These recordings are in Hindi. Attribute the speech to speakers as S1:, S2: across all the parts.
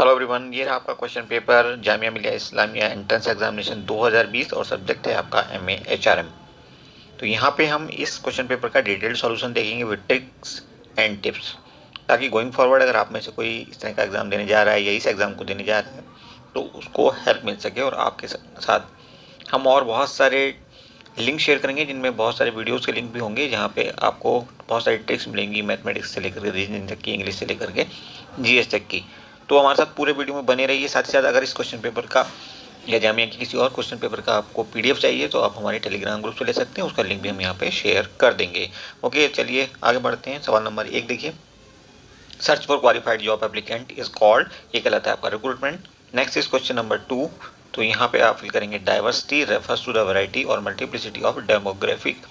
S1: हेलो एवरीवन, ये रहा आपका question paper Jamia Millia Islamia entrance examination 2020 और सब्जेक्ट है आपका एमए एचआरएम। तो यहाँ पे हम इस क्वेश्चन पेपर का डिटेल्ड सॉल्यूशन देखेंगे विद ट्रिक्स एंड टिप्स, ताकि गोइंग फॉरवर्ड अगर आप में से कोई इस तरह का एग्जाम देने जा रहा है या इस एग्जाम को देने जा रहा है तो उसको हेल्प मिल सके। और आपके साथ हम और बहुत सारे लिंक शेयर करेंगे जिनमें बहुत सारे वीडियोस के लिंक भी होंगे, जहाँ पे आपको बहुत सारी ट्रिक्स मिलेंगी, मैथमेटिक्स से लेकर के रीजनिंग तक की, इंग्लिश से लेकर के जीएस तक की। तो हमारे साथ पूरे वीडियो में बने रहिए। साथ ही साथ अगर इस क्वेश्चन पेपर का या जामिया की किसी और क्वेश्चन पेपर का आपको पीडीएफ चाहिए तो आप हमारे टेलीग्राम ग्रुप से ले सकते हैं, उसका लिंक भी हम यहाँ पे शेयर कर देंगे। ओके, चलिए आगे बढ़ते हैं। सवाल नंबर 1 देखिए, search for qualified job applicant is called, ये कहलाता है आपका recruitment. Next is question number 2, तो यहाँ पे आप फिल करेंगे diversity refers to the variety और multiplicity of demographic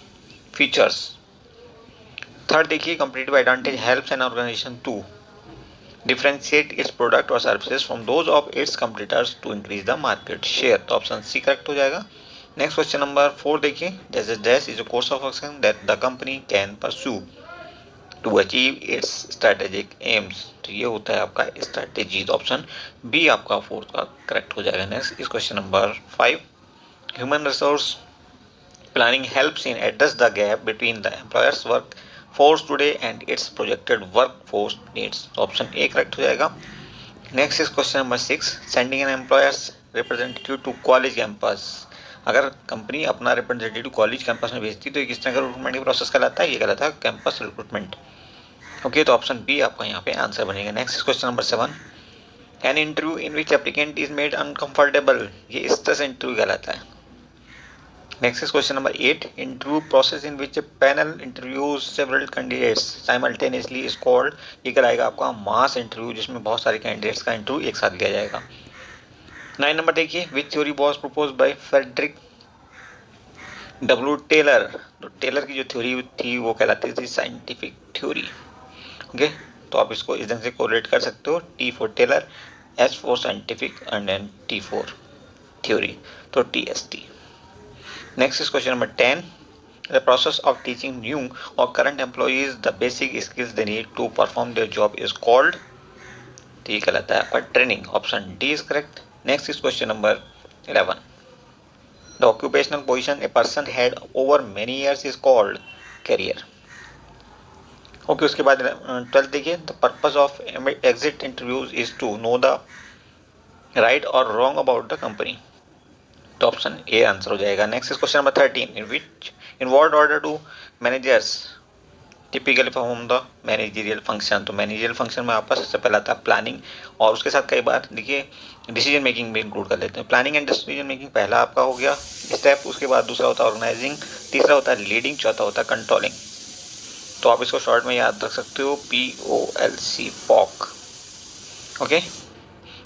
S1: features. Third देखिए, competitive advantage helps an organisation to differentiate its product or services from those of its competitors to increase the market share। तो ऑप्शन सी करेक्ट हो जाएगा। नेक्स्ट क्वेश्चन नंबर 4 देखिए, dash is a course of action that the company can pursue to achieve its strategic aims. तो ये होता है आपका स्ट्रेटेजीज। ऑप्शन बी आपका 4 का करेक्ट हो जाएगा। Next is question number 5, human resource planning helps in address the gap between the employer's work force today and its projected workforce needs। Option A correct हो जाएगा। Next is question number 6, sending an employers representative to college campus. अगर कंपनी अपना रिप्रेजेंटेटिव कॉलेज कैंपस में भेजती तो ये किस तरह का रिक्रूटमेंट का प्रोसेस कहलाता है? ये कहलाता है कैंपस रिक्रूटमेंट। ओके, तो ऑप्शन बी आपका यहाँ पे आंसर बनेगा। Next is question number 7, an interview in which applicant is made uncomfortable, ये इस तरह से इंटरव्यू कहलाता है। Next is question number 8, interview process in which a panel interviews several candidates simultaneously is called, ये कहलाएगा आपका मास इंटरव्यू, जिसमें बहुत सारे कैंडिडेट्स का इंटरव्यू एक साथ लिया जाएगा। 9 नंबर देखिए, which theory was propose by Frederick W Taylor. तो टेलर की जो थ्योरी थी वो कहलाती थी साइंटिफिक थ्योरी। ओके, तो आप इसको इस ढंग से कोरिलेट कर सकते हो, T for Taylor, S for scientific and then T for theory, तो TST। Next is question number 10, the process of teaching new or current employees the basic skills they need to perform their job is called, तो ये कहलाता है आपका training. Option D is correct. Next is question number 11, the occupational position a person had over many years is called career। Okay, उसके बाद 12 देखिए, the purpose of exit interviews is to know the right or wrong about the company, तो ऑप्शन ए आंसर हो जाएगा। Next is question number 13, in what order to managers typically perform the managerial function. तो मैनेजरियल फंक्शन में आपका सबसे पहला आता है प्लानिंग, और उसके साथ कई बार देखिए डिसीजन मेकिंग भी इंक्लूड कर लेते हैं। प्लानिंग एंड डिसीजन मेकिंग पहला आपका हो गया स्टेप, उसके बाद दूसरा होता है ऑर्गेनाइजिंग, तीसरा होता है लीडिंग, चौथा होता है कंट्रोलिंग। तो आप इसको शॉर्ट में याद रख सकते हो, POLC, पॉक। Okay,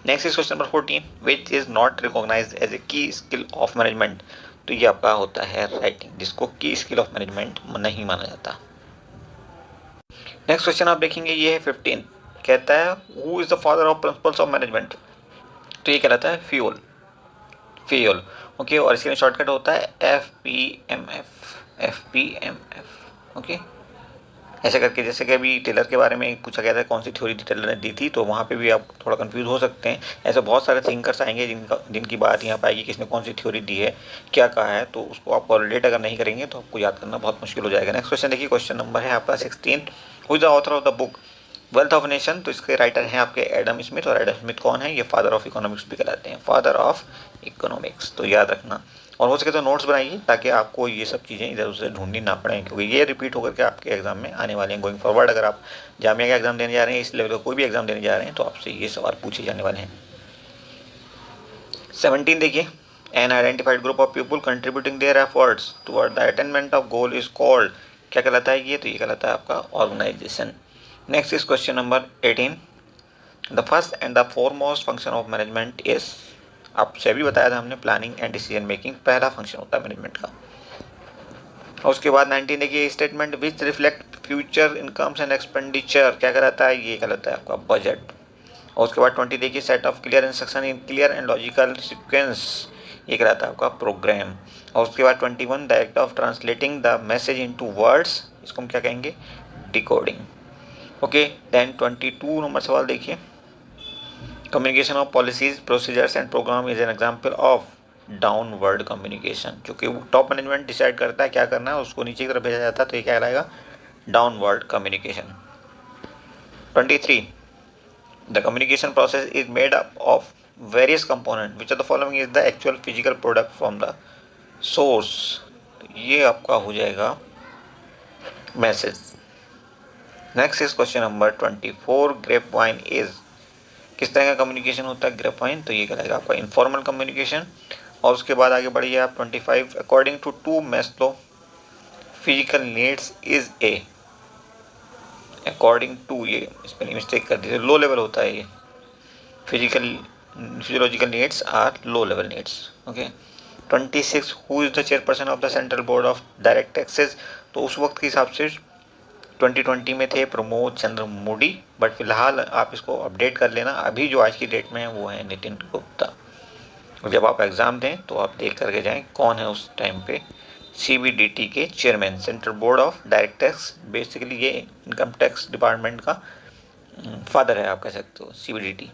S1: next is question number 14, which is not recognized as a key skill of management. तो ये आपका होता है राइटिंग, जिसको की स्किल ऑफ मैनेजमेंट नहीं माना जाता। नेक्स्ट क्वेश्चन आप देखेंगे, ये है 15, कहता है who is the father of principles of management. तो ये कहलाता है फ्यूल। ओके, और इसके लिए शॉर्टकट होता है FPMF। ओके, ऐसे करके, जैसे कि अभी टेलर के बारे में पूछा गया था कौन सी थ्योरी टेलर ने दी थी, तो वहाँ पे भी आप थोड़ा कंफ्यूज हो सकते हैं। ऐसे बहुत सारे थिंकर्स आएंगे जिनकी बात यहाँ पे आएगी, किसने कौन सी थ्योरी दी है, क्या कहा है, तो उसको आप कोरिलेट अगर नहीं करेंगे तो आपको याद करना बहुत मुश्किल हो जाएगा। नेक्स्ट क्वेश्चन देखिए, क्वेश्चन नंबर है आपका 16, who is the author of the book wealth of nation. तो इसके राइटर हैं आपके एडम स्मिथ, और एडम स्मिथ कौन है? ये फादर ऑफ इकोनॉमिक्स भी कहलाते हैं, फादर ऑफ इकोनॉमिक्स। तो याद रखना, और हो सके तो नोट्स बनाइए ताकि आपको ये सब चीज़ें इधर उधर ढूंढनी ना पड़े, क्योंकि ये रिपीट होकर के आपके एग्जाम में आने वाले हैं गोइंग फॉरवर्ड। अगर आप जामिया का एग्जाम देने जा रहे हैं, इस लेवल का कोई भी एग्जाम देने जा रहे हैं, तो आपसे ये सवाल पूछे जाने वाले हैं। 17 देखिए, an identified group of people contributing their efforts toward the attainment of goal is called, क्या कहलाता है ये? तो ये कहलाता है आपका organization. Next is question number 18, the first and the foremost function of management is, आपसे अभी बताया था हमने, प्लानिंग एंड डिसीजन मेकिंग पहला फंक्शन होता है मैनेजमेंट का। और उसके बाद 19 देखिए, statement which reflect future incomes and expenditure, क्या कहलाता है? ये कहलाता है आपका बजट। और उसके बाद 20 देखिए, set of clear instruction in clear and logical sequence, ये कहलाता है आपका प्रोग्राम। और उसके बाद 21, the act of translating the message into words, इसको हम क्या कहेंगे? डिकोडिंग। ओके, देन 22 नंबर सवाल देखिए, communication of policies procedures and program is an example of downward communication, क्योंकि टॉप मैनेजमेंट डिसाइड करता है क्या करना है, उसको नीचे की तरफ भेजा जाता है, तो ये क्या कहलाएगा, downward communication. 23 the communication process is made up of various component which of the following is the actual physical product from the source. ये आपका हो जाएगा message. Next is question number 24 grapevine is, किस तरह का कम्युनिकेशन होता है ग्रेप वाइन, तो ये कहलाएगा आपका इनफॉर्मल कम्युनिकेशन। और उसके बाद आगे बढ़िए आप 25 according to 2 Maslow physical needs is a, according to, ये इस पर मिस्टेक कर दी, लो लेवल होता है ये, physiological needs are low level needs. Okay. 26 who is the chairperson of the central board of direct taxes, तो उस वक्त के हिसाब से 2020 में थे प्रमोद चंद्र मोदी, बट फिलहाल आप इसको अपडेट कर लेना, अभी जो आज की डेट में है वो है नितिन गुप्ता। जब आप एग्ज़ाम दें तो आप देख करके जाएं कौन है उस टाइम पे CBDT के chairman, central board of direct tax, basically ये इनकम टैक्स डिपार्टमेंट का फादर है, आप कह सकते हो CBDT।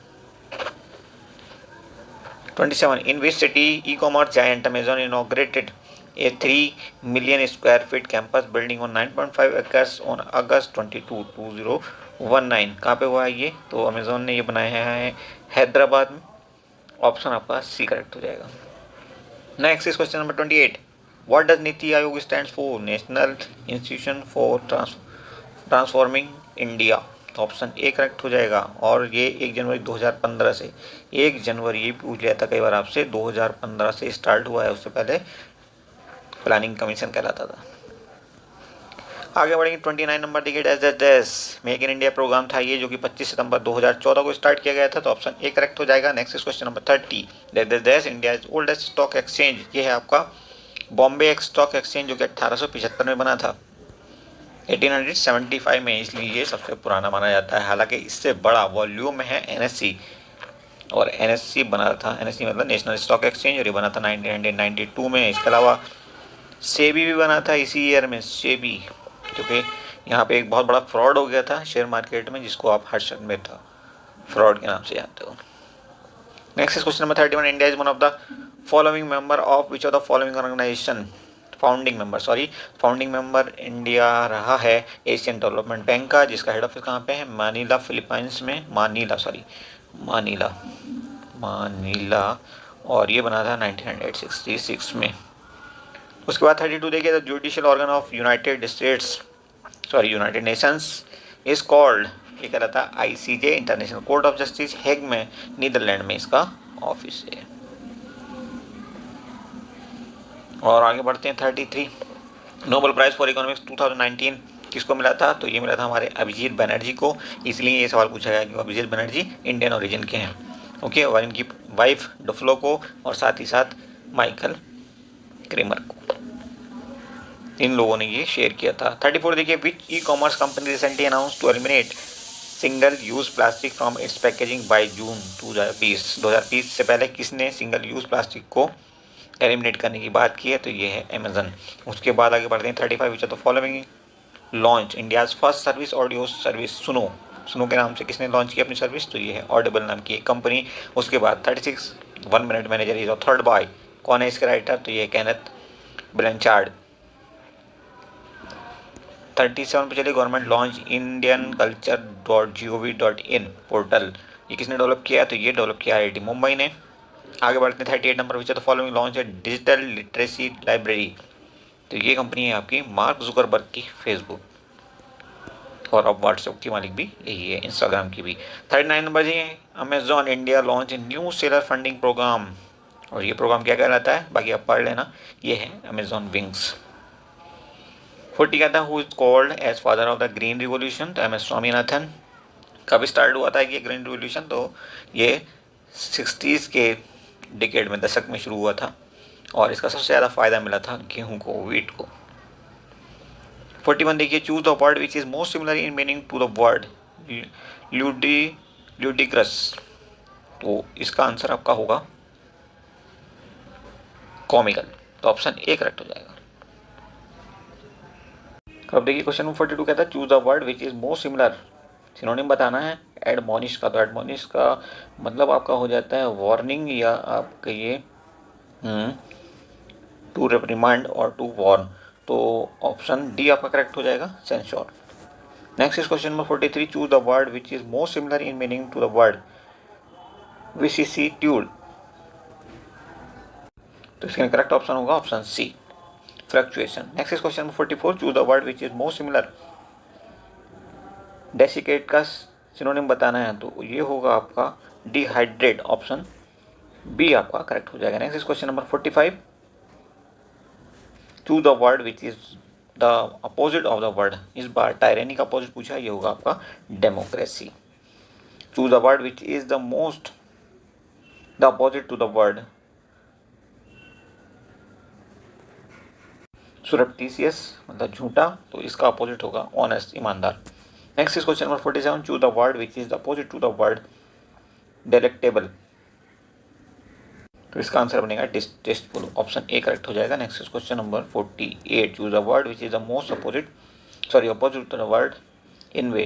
S1: 27 in which city e commerce giant Amazon inaugurated a 3 million square feet campus building on 9.5 acres on August 22, 2019। कहाँ पे हुआ है ये, तो अमेजोन ने ये बनाया है हैदराबाद में। ऑप्शन आपका सी करेक्ट हो जाएगा। Next is question number 28 what does NITI Aayog stands for, national institution for transforming India, तो ऑप्शन ए करेक्ट हो जाएगा। और ये 1 जनवरी 2015 से, 1 जनवरी ये पूछ लिया था कई बार आपसे, 2015 से स्टार्ट हुआ है, उससे पहले प्लानिंग कमीशन कहलाता था। आगे बढ़ेंगे 29 नंबर देखिए डेस मेक इन इंडिया प्रोग्राम था ये, जो कि 25 सितंबर 2014 को स्टार्ट किया गया था, तो ऑप्शन ए करेक्ट हो जाएगा। नेक्स्ट इज क्वेश्चन नंबर 30 डेस India is oldest stock exchange, ये है आपका बॉम्बे स्टॉक एक्सचेंज, जो कि 1875 में बना था, 1875 में, इसलिए ये सबसे पुराना माना जाता है। हालांकि इससे बड़ा वॉल्यूम में है NSE, और NSE बना था, NSE मतलब नेशनल स्टॉक एक्सचेंज, और ये बना था 1992 में। इसके अलावा सेबी भी बना था इसी ईयर में, सेबी, क्योंकि यहाँ पे एक बहुत बड़ा फ्रॉड हो गया था शेयर मार्केट में, जिसको आप हर्षद मेहता फ्रॉड के नाम से जानते हो। Next is question number 31 India is one of the following member of which of the following organization, founding member India रहा है एशियन डेवलपमेंट बैंक का, जिसका हेड ऑफिस कहाँ पे है, मानीला फिलीपाइंस में, मानीला, और ये बना था 1966 में। उसके बाद 32 देखिए the judicial organ of United Nations is called, ये कह रहा था ICJ, international court of justice, Hague में, नीदरलैंड में इसका ऑफिस है। और आगे बढ़ते हैं 33 नोबेल प्राइज फॉर इकोनॉमिक्स 2019 किसको मिला था, तो ये मिला था हमारे अभिजीत बनर्जी को, इसलिए ये सवाल पूछा गया कि अभिजीत बनर्जी इंडियन ओरिजिन के हैं। ओके, और इनकी वाइफ डफलो को, और साथ ही साथ माइकल क्रेमर को, इन लोगों ने ये शेयर किया था। 34 देखिए which e commerce company recently announce to eliminate single use plastic from its packaging by June 2020 से पहले किसने सिंगल यूज़ प्लास्टिक को एलिमिनेट करने की बात की है, तो ये है अमेजन। उसके बाद आगे बढ़ते हैं 35 विच of the following launch India's first service audio service, सुनो के नाम से किसने लॉन्च की अपनी सर्विस, तो ये है ऑडिबल नाम की एक कंपनी। उसके बाद 36 1 minute manager is authored bye, कौन है इसके राइटर, तो ये केनेथ ब्लैंचार्ड। 37 पे चलिए गवर्नमेंट लॉन्च indiancculture.gov.in पोर्टल, ये किसने डेवलप किया, तो ये डेवलप किया IIT मुंबई ने। आगे बढ़ते हैं 38 number which of the following launch है डिजिटल लिटरेसी लाइब्रेरी, तो ये कंपनी है आपकी मार्क जुकरबर्ग की, फेसबुक, और अब व्हाट्सएप की मालिक भी यही है, इंस्टाग्राम की भी। 39 नंबर जी Amazon India launch new seller funding programme, और ये प्रोग्राम क्या कहलाता है, बाकी आप पढ़ लेना, ये है अमेजॉन विंग्स। 40 कहता है who is called as father of the green revolution, तो MS स्वामीनाथन। कब स्टार्ट हुआ था ये ग्रीन रिवॉल्यूशन, तो ये 60s के डिकेड में, दशक में शुरू हुआ था, और इसका सबसे ज़्यादा फायदा मिला था गेहूं को, वीट को। 41 देखिए choose the word which is most similar in meaning to the word ludicrous, तो इसका आंसर आपका होगा कॉमिकल, तो ऑप्शन ए करेक्ट हो जाएगा। अब देखिए क्वेश्चन नंबर 42 कहता है choose the word which is most similar, synonym बताना है एडमोनिश का, तो एडमोनिश का मतलब आपका हो जाता है वार्निंग या आप कहिए टू रिप्रिमांड और टू वार्न। तो ऑप्शन डी आपका करेक्ट हो जाएगा, censure. Next is question number 43, choose the word which is most similar in meaning to the word vicissitude. तो इसका करेक्ट ऑप्शन होगा option C, fluctuation. Next is question number 44, choose the word which is most similar. Desiccate का सिनोनिम बताना है तो ये होगा आपका डिहाइड्रेट, ऑप्शन बी आपका करेक्ट हो जाएगा। Next is question number 45, choose the word which is the opposite of the word. इस बार टायरेनी का अपोजिट पूछा, ये होगा आपका democracy. Choose the word which is the most the opposite to the word surreptitious, मतलब झूठा, तो इसका अपोजिट होगा ऑनेस्ट, ईमानदार। Next is question number 47, choose the word which is the opposite to the word delectable. तो इसका आंसर बनेगा डिस्टेस्टफुल, ऑप्शन ए करेक्ट हो जाएगा। Next is question number 48, choose the word which is the most opposite to the word inveigh.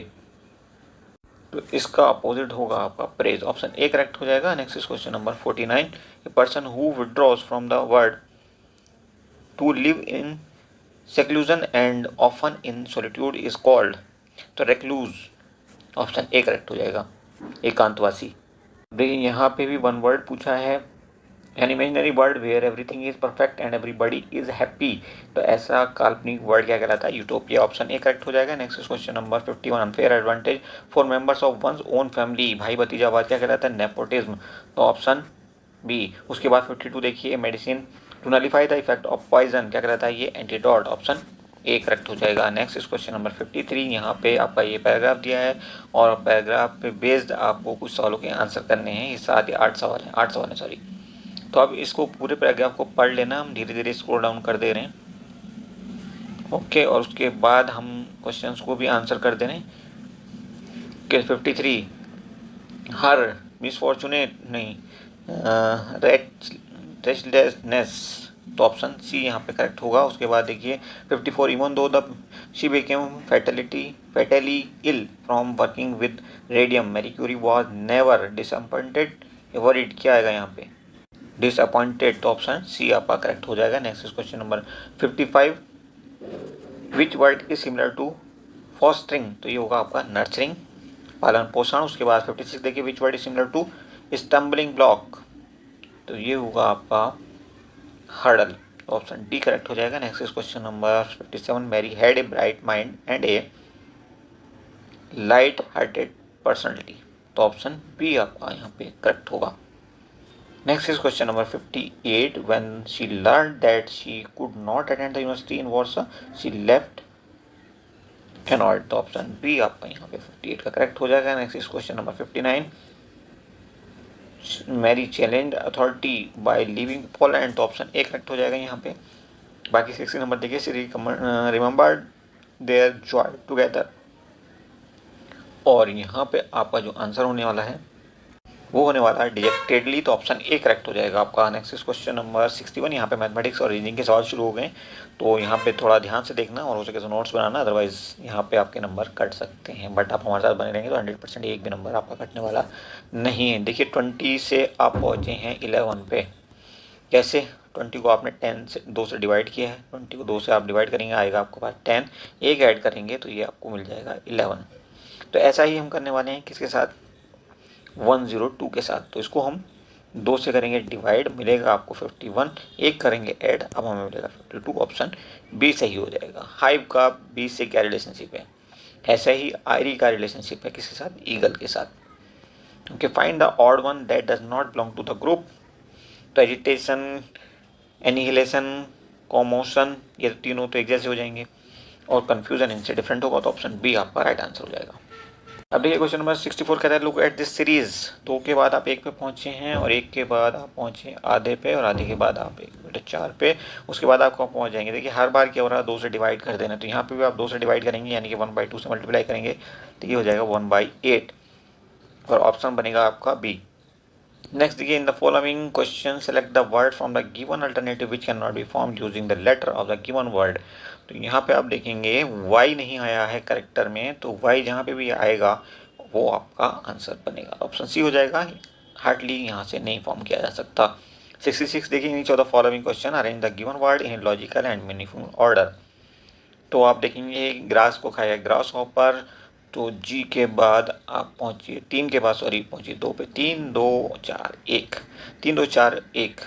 S1: तो इसका अपोजिट होगा आपका प्रेज, ऑप्शन ए करेक्ट हो जाएगा। Next is question number 49, a person who withdraws from the word to live in seclusion and often in solitude is called. तो रेक्लूज, ऑप्शन ए करेक्ट हो जाएगा, एकांतवासी। देखिए यहाँ पे भी वन वर्ड पूछा है, an imaginary world where everything is perfect and everybody is happy. तो ऐसा काल्पनिक वर्ड क्या कहलाता है, यूटोपिया, ऑप्शन ए करेक्ट हो जाएगा। Next question number 51, unfair advantage for members of one's own family, भाई भतीजावाद क्या कहलाता है, नेपोटिज्म, तो ऑप्शन बी। उसके बाद 52 देखिए, medicine to nullify the effect of poison क्या कहलाता है, ये एंटीडोट, ऑप्शन ए करेक्ट हो जाएगा। नेक्स्ट इज क्वेश्चन नंबर 53, यहाँ पे आपका ये पैराग्राफ दिया है और पैराग्राफ पे बेस्ड आपको कुछ सवालों के आंसर करने हैं। ये 7 या 8 सवाल हैं, 8 सवाल हैं सॉरी। तो अब इसको पूरे पैराग्राफ को पढ़ लेना, हम धीरे धीरे स्क्रॉल डाउन कर दे रहे हैं, ओके। और उसके बाद हम क्वेश्चंस को भी आंसर कर दे रहे हैं कि 53, हर मिसफॉर्चुनेट नहीं रेस्टलेसनेस, तो ऑप्शन सी यहाँ पे करेक्ट होगा। उसके बाद देखिए 54, even though the she became fatally ill from working with radium, Marie Curie was never disappointed worried, क्या आएगा यहाँ पे, डिसअपॉइंटेड, तो ऑप्शन सी आपका करेक्ट हो जाएगा। Next question number 55, which word is similar to fostering, तो ये होगा आपका नर्चरिंग, पालन पोषण। उसके बाद 56 देखिए, which word is similar to stumbling block, तो ये होगा आपका हर्डल, ऑप्शन डी करेक्ट हो जाएगा। Next question number 57, Mary had a bright mind and a light hearted personality, तो ऑप्शन बी आपका यहाँ पे करेक्ट होगा। Next is question number 58. When she learned that she could not attend the university in Warsaw, she left annoyed. तो ऑप्शन बी आपका यहाँ पे 58 का करेक्ट हो जाएगा। Next is question number 59. Mary challenge authority by living Poland, तो ऑप्शन ए करेक्ट हो जाएगा यहाँ पे। बाकी 60 नंबर देखिए, she remembered their joy together, और यहाँ पे आपका जो आंसर होने वाला है वो होने वाला है डिजेक्टेडली, तो ऑप्शन ए करेक्ट हो जाएगा आपका। नेक्स्ट क्वेश्चन नंबर 61, यहाँ पे मैथमेटिक्स और रीजनिंग के सवाल शुरू हो गए, तो यहाँ पे थोड़ा ध्यान से देखना और हो सके तो नोट्स बनाना, अदरवाइज यहाँ पे आपके नंबर कट सकते हैं। बट आप हमारे साथ बने रहेंगे तो 100% एक भी नंबर आपका कटने वाला नहीं है। देखिए 20 से आप पहुँचे हैं 11 पे, कैसे, 20 को आपने 10 से 2 से डिवाइड किया है, 20 को 2 से आप डिवाइड करेंगे, आएगा आपके पास 10, एक ऐड करेंगे तो ये आपको मिल जाएगा 11। तो ऐसा ही हम करने वाले हैं किसके साथ, 102 के साथ। तो इसको हम 2 से करेंगे डिवाइड, मिलेगा आपको 51, एक करेंगे ऐड, अब हमें मिलेगा 52, ऑप्शन बी सही हो जाएगा। हाइव का बी से क्या रिलेशनशिप है, ऐसा ही आयरी का रिलेशनशिप है किसके साथ, ईगल के साथ। Okay, find the odd one that does not belong to the group, तो एजिटेशन, एनिहिलेशन, कॉमोशन, ये तीनों तो एक जैसे हो जाएंगे, और कन्फ्यूजन इनसे डिफरेंट होगा, तो ऑप्शन बी आपका राइट आंसर हो जाएगा। अब देखिए क्वेश्चन नंबर 64 कहता है लुक एट दिस सीरीज, 2 के बाद आप 1 पे पहुंचे हैं और 1 के बाद आप पहुंचे आधे पे और आधे के बाद आप 1/4 पे, उसके बाद आप पहुंच जाएंगे। देखिए हर बार क्या हो रहा है, 2 से डिवाइड कर देना, तो यहाँ पे भी आप 2 से डिवाइड करेंगे, यानी कि 1/2 से मल्टीप्लाई करेंगे तो ये हो जाएगा 1/8, और ऑप्शन बनेगा आपका बी। नेक्स्ट देखिए, in the following question select the word from the given alternative which can not be form using the letter of the given word. तो यहाँ पे आप देखेंगे y नहीं आया है करेक्टर में, तो y जहाँ पे भी आएगा वो आपका आंसर बनेगा। ऑप्शन सी हो जाएगा। हार्डली यहाँ से नहीं फॉर्म किया जा सकता। 66 देखिए, each of the following question arrange the given word in logical and meaningful order. तो आप देखेंगे ग्रास को खाया ग्रास हॉपर, तो जी के बाद आप पहुंचिए 3 के बाद, सॉरी पहुंचिए 2 पे। 3 2 4 1, 3 2 4 1,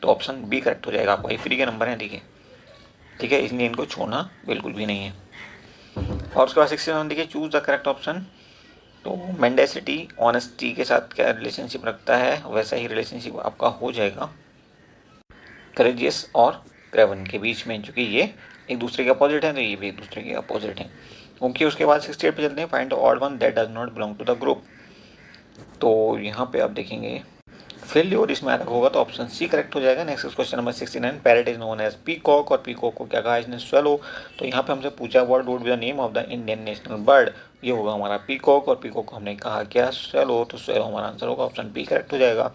S1: तो ऑप्शन बी करेक्ट हो जाएगा। आपको ये फ्री के नंबर हैं, देखिए, ठीक है, इसलिए इनको छोड़ना बिल्कुल भी नहीं है। और उसके बाद 67 देखिए, चूज द करेक्ट ऑप्शन। तो मेंडेसिटी ऑनेस्टी के साथ क्या रिलेशनशिप रखता है, वैसा ही रिलेशनशिप आपका हो जाएगा करेजियस और क्रेवन के बीच में, चूंकि ये एक दूसरे के अपोजिट हैं, तो ये भी एक दूसरे के अपोजिट हैं। ओके, उसके बाद 68 पे चलते हैं। Find the odd one that does not belong to the group. तो यहाँ पे आप देखेंगे फेल्योर इसमें अलग होगा, तो ऑप्शन सी करेक्ट हो जाएगा। Next question number 69, parrot is known as peacock, और पीकॉक को क्या कहा इसने, स्वेलो। तो यहाँ पे हमसे पूछा what would be the name of the Indian national bird, ये होगा हमारा पीकॉक, और पीकॉक को हमने कहा क्या, स्वेलो, तो स्वेलो हमारा आंसर होगा। ऑप्शन बी करेक्ट हो जाएगा।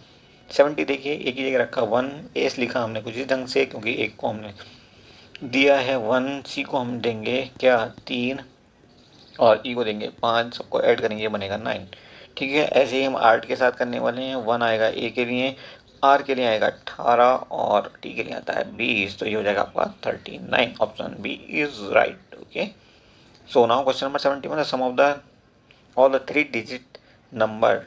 S1: 70 देखिए, एक ही जगह रखा 1 एस लिखा हमने कुछ इस ढंग से, क्योंकि एक को हमने दिया है 1, सी को हम देंगे क्या 3, और ई को देंगे 5, सबको ऐड करेंगे बनेगा 9। ठीक है, ऐसे ही हम आर्ट के साथ करने वाले हैं। 1 आएगा ए के लिए, आर के लिए आएगा 18, और टी के लिए आता है 20, तो ये हो जाएगा आपका 39। Option B is right. Okay, so now question number 71, the sum of the all the 3 digit number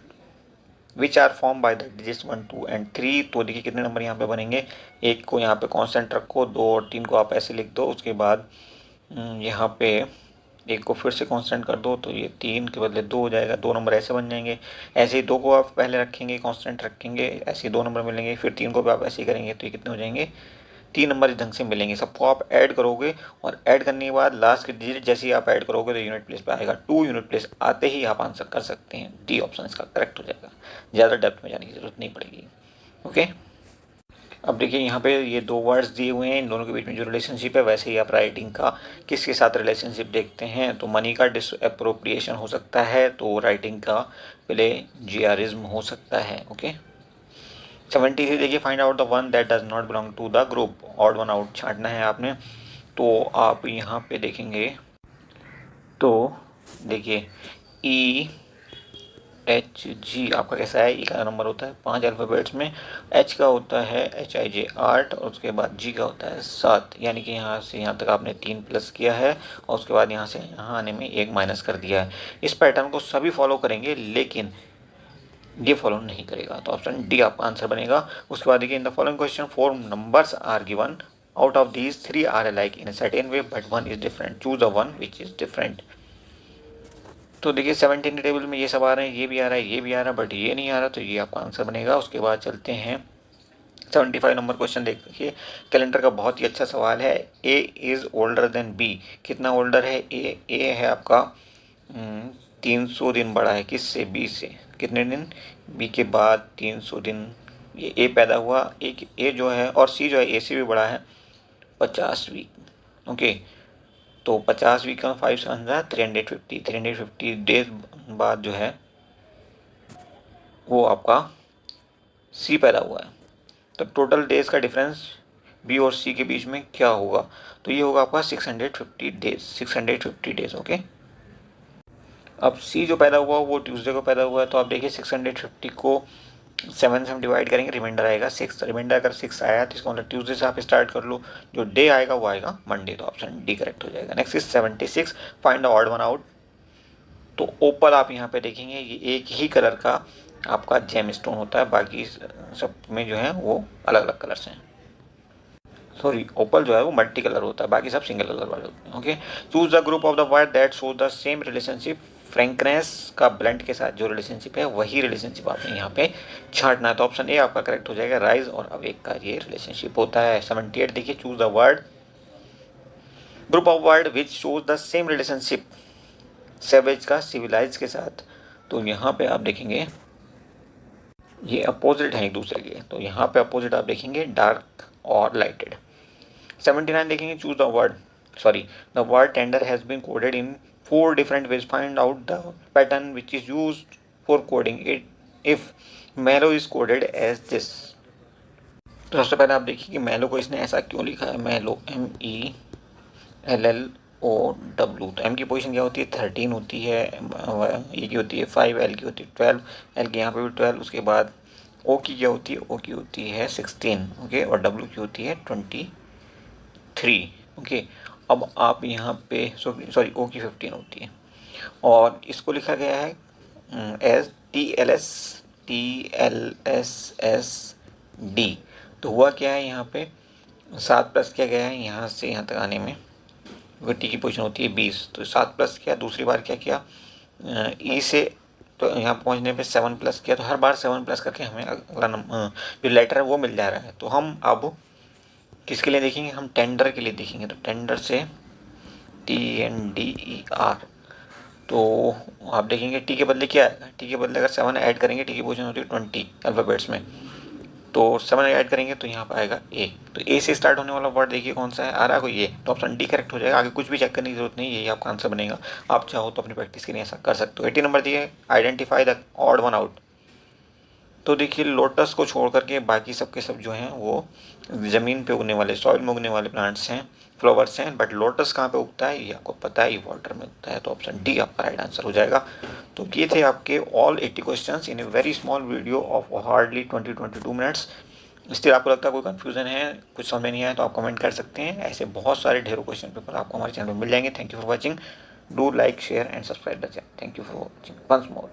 S1: which are form by the digits 1 2 and 3। तो देखिए कितने नंबर यहाँ पे बनेंगे, एक को यहाँ पे कांस्टेंट रखो, 2 और 3 को आप ऐसे लिख दो, उसके बाद यहाँ पे एक को फिर से कांस्टेंट कर दो, तो ये 3 के बदले 2 हो जाएगा, 2 नंबर ऐसे बन जाएंगे। ऐसे ही 2 को आप पहले रखेंगे कांस्टेंट रखेंगे, ऐसे ही 2 नंबर मिलेंगे, फिर 3 को भी आप ऐसे ही करेंगे, तो ये कितने हो जाएंगे, 3 नंबर इस ढंग से मिलेंगे। सबको आप ऐड करोगे, और ऐड करने के बाद लास्ट के डिजिट जैसे ही आप ऐड करोगे तो यूनिट प्लेस पे आएगा। 2 यूनिट प्लेस आते ही आप आंसर कर सकते हैं। डी ऑप्शन इसका करेक्ट हो जाएगा, ज़्यादा डेप्थ में जाने की जरूरत नहीं पड़ेगी। ओके, अब देखिए यहाँ पे ये 2 वर्ड्स दिए हुए हैं, इन दोनों के बीच में जो रिलेशनशिप है, वैसे ही आप राइटिंग का किसके साथ रिलेशनशिप देखते हैं। तो मनी का डिसअप्रोप्रिएशन हो सकता है, तो राइटिंग का पहले जियारिज्म हो सकता है। ओके, 73 देखिए, find out the one that does not belong to the group. Odd one out छांटना है आपने, तो आप यहाँ पे देखेंगे, तो देखिए ई एच जी आपका कैसा है, ई का नंबर होता है 5 अल्फ़ाबेट्स में, एच का होता है HIJ 8, और उसके बाद जी का होता है 7, यानी कि यहाँ से यहाँ तक आपने 3 प्लस किया है, और उसके बाद यहाँ से यहाँ आने में 1 माइनस कर दिया है। इस पैटर्न को सभी फॉलो करेंगे, लेकिन ये फॉलो नहीं करेगा, तो ऑप्शन डी आपका आंसर बनेगा। उसके बाद देखिए, in the following question 4 numbers are given, out of these 3 are alike in a certain way but 1 is different, choose the one which is different. तो देखिए 17 टेबल में ये सब आ रहे हैं, ये भी आ रहा है, ये भी आ रहा है, बट ये नहीं आ रहा, तो ये आपका आंसर बनेगा। उसके बाद चलते हैं 75 नंबर क्वेश्चन देखिए, कैलेंडर का बहुत ही अच्छा सवाल है। A is older than B, कितना ओल्डर है ए है आपका 300 दिन बड़ा है किससे, बी से, कितने दिन, बी के बाद 300 दिन, ये ए पैदा हुआ, एक ए जो है, और सी जो है ए से भी बड़ा है 50 वीक। ओके, तो 50 वीक का 5 से 350 डेज बाद जो है वो आपका सी पैदा हुआ है। तो टोटल डेज का डिफरेंस बी और सी के बीच में क्या होगा, तो ये होगा आपका 650 डेज। ओके, अब सी जो पैदा हुआ वो ट्यूसडे को पैदा हुआ है, तो आप देखिए 650 को 7 से हम डिवाइड करेंगे, रिमाइंडर आएगा 6, रिमाइंडर अगर 6 आया तो इसका मतलब ट्यूसडे से आप स्टार्ट कर लो, जो डे आएगा वो आएगा मंडे, तो ऑप्शन डी करेक्ट हो जाएगा। Next is 76, find the odd one out. तो ओपल आप यहाँ पे देखेंगे, ये एक ही कलर का आपका जेम स्टोन होता है, बाकी सब में जो है वो अलग अलग कलर्स हैं। सॉरी, ओपल जो है वो मल्टी कलर होता है, बाकी सब सिंगल कलर वाले होते हैं। Okay, choose the group of the word that show the same relationship. Frankness का ब्लंट के साथ जो रिलेशनशिप है, वही रिलेशनशिप आपने यहाँ पे छांटना है, तो ऑप्शन ए आपका करेक्ट हो जाएगा। राइज और अवेक का ये रिलेशनशिप होता है। 78 देखिए, choose the word group of word which shows the same relationship savage का सिविलाइज के साथ। तो यहाँ पे आप देखेंगे ये अपोजिट है एक दूसरे के, तो यहाँ पे अपोजिट आप देखेंगे डार्क और लाइटेड। 79 देखेंगे, choose the word, sorry, the word tender has been coded in 4 different ways, find out the pattern which is used for coding it if mellow is coded as this. तो सबसे पहले आप देखिए कि मेलो को इसने ऐसा क्यों लिखा है, मेलो MELL ओ डब्ल्यू। तो एम की पोजीशन क्या होती है 13 होती है, ए की होती है 5, एल की होती है 12, एल की यहाँ पे भी 12। उसके बाद ओ की क्या होती है, ओ की होती है 16, ओके, और डब्ल्यू की होती है 23, ओके। अब आप यहाँ पे सॉरी ओ की 15 होती है, और इसको लिखा गया है S T L S D. तो हुआ क्या है यहाँ पे 7 प्लस किया गया है यहाँ से यहाँ तक आने में, क्योंकि टी की पोजीशन होती है 20, तो 7 प्लस किया। दूसरी बार क्या किया ई से, तो यहाँ पहुँचने पे 7 प्लस किया, तो हर बार 7 प्लस करके हमें अगला नंबर जो लेटर है वो मिल जा रहा है। तो हम अब किसके लिए देखेंगे, हम टेंडर के लिए देखेंगे। तो टेंडर से TNDER, तो आप देखेंगे टी के बदले क्या आएगा, टी के बदले अगर 7 ऐड करेंगे, टी की पोजीशन होती है 20 अल्फ़ाबेट्स में, तो 7 ऐड करेंगे तो यहाँ पर आएगा ए। तो ए से स्टार्ट होने वाला वर्ड देखिए कौन सा है, आ रहा है कोई ए, तो ऑप्शन डी करेक्ट हो जाएगा। आगे कुछ भी चेक करने की जरूरत नहीं, यही आपका आंसर बनेगा। आप चाहो तो अपनी प्रैक्टिस के लिए ऐसा कर सकते हो। 80 नंबर दिए, identify the odd one out. तो देखिए लोटस को छोड़ करके बाकी सबके सब जो हैं वो ज़मीन पे उगने वाले, सॉइल में उगने वाले प्लांट्स हैं, फ्लावर्स हैं, बट लोटस कहाँ पे उगता है ये आपको पता है, ये वाटर में उगता है। तो ऑप्शन डी आपका राइट आंसर हो जाएगा। तो ये थे आपके all 80 questions in a very small video of hardly 20-22 minutes. Still आपको लगता है कोई कंफ्यूजन है, कुछ समझ में नहीं आया, तो आप कमेंट कर सकते हैं। ऐसे बहुत सारे ढेरों क्वेश्चन पेपर आपको हमारे चैनल पर मिल जाएंगे। Thank you for watching, do like share and subscribe the channel. Thank you for watching once more.